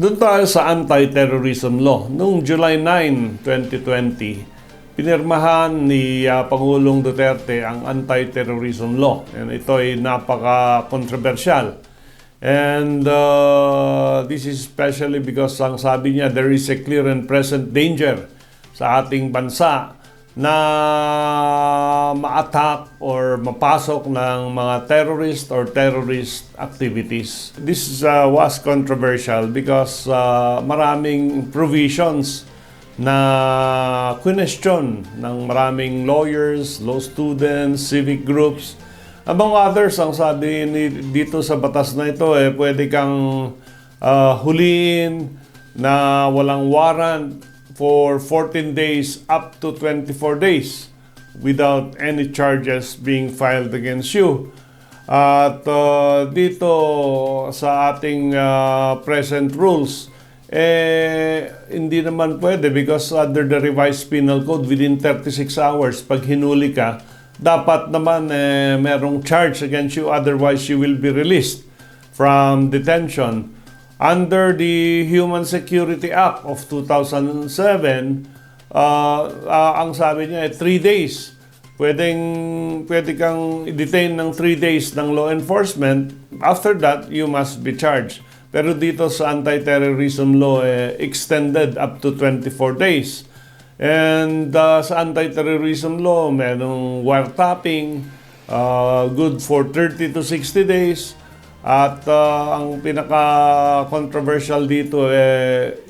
Doon tayo sa Anti-Terrorism Law. Noong July 9, 2020, pinirmahan ni Pangulong Duterte ang Anti-Terrorism Law. And ito ay napaka-controversial. And this is especially because ang sabi niya, there is a clear and present danger sa ating bansa na ma-attack or mapasok ng mga terrorist or terrorist activities. This was controversial because maraming provisions na question ng maraming lawyers, law students, civic groups. Among others, ang sabi dito sa batas na ito, pwede kang huliin na walang warrant for 14 days up to 24 days without any charges being filed against you. At dito sa ating present rules, hindi naman pwede because under the revised penal code, within 36 hours, pag hinuli ka, dapat naman merong charge against you, otherwise you will be released from detention. Under the Human Security Act of 2007, ang sabi niya 3 days. Pwede kang i-detain ng 3 days ng law enforcement. After that, you must be charged. Pero dito sa Anti-Terrorism Law, extended up to 24 days. And sa Anti-Terrorism Law, merong wiretapping, good for 30 to 60 days. At ang pinaka-controversial dito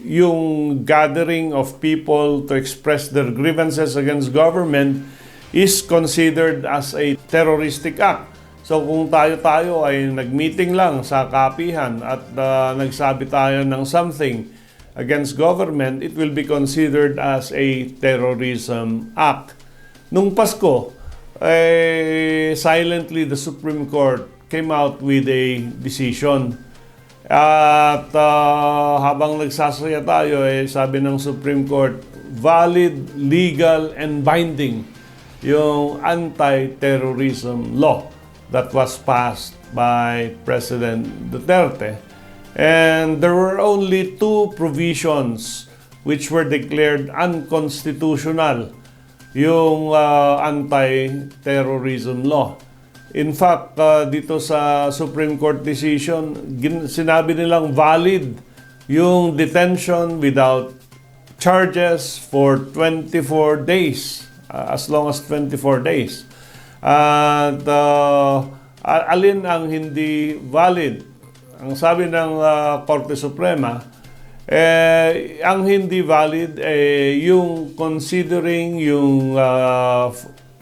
yung gathering of people to express their grievances against government is considered as a terroristic act. So kung tayo ay nag-meeting lang sa kapihan at nagsabi tayo ng something against government, it will be considered as a terrorism act. Nung Pasko, silently the Supreme Court came out with a decision. At habang nagsasaya tayo, sabi ng Supreme Court, valid, legal, and binding yung Anti-Terrorism Law that was passed by President Duterte. And there were only 2 provisions which were declared unconstitutional, yung Anti-Terrorism Law. In fact, dito sa Supreme Court decision, sinabi nilang valid yung detention without charges for 24 days, as long as 24 days. At alin ang hindi valid? Ang sabi ng Korte Suprema, ang hindi valid yung considering yung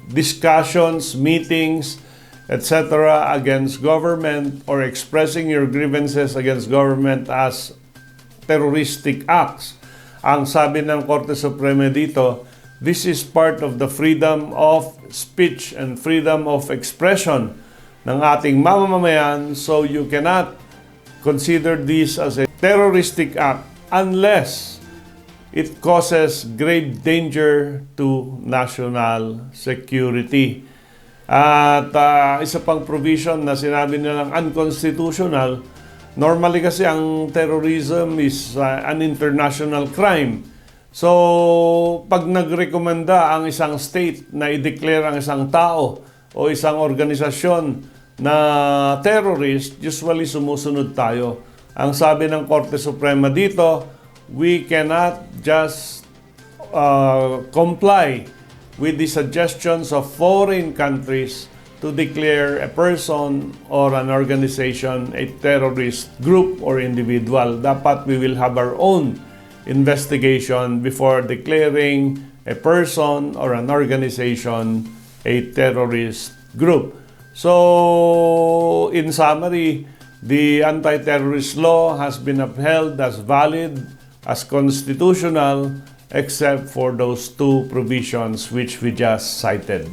discussions, meetings, etc. against government or expressing your grievances against government as terroristic acts. Ang sabi ng Korte Suprema dito, this is part of the freedom of speech and freedom of expression ng ating mamamayan, so you cannot consider this as a terroristic act unless it causes grave danger to national security. At isa pang provision na sinabi nilang unconstitutional, normally kasi ang terrorism is an international crime. So, pag nagrekomenda ang isang state na i-declare ang isang tao o isang organisasyon na terrorist, usually sumusunod tayo. Ang sabi ng Korte Suprema dito, we cannot just comply with the suggestions of foreign countries to declare a person or an organization a terrorist group or individual. Dapat we will have our own investigation before declaring a person or an organization a terrorist group. So, in summary, the anti-terrorist law has been upheld as valid, as constitutional, except for those 2 provisions which we just cited.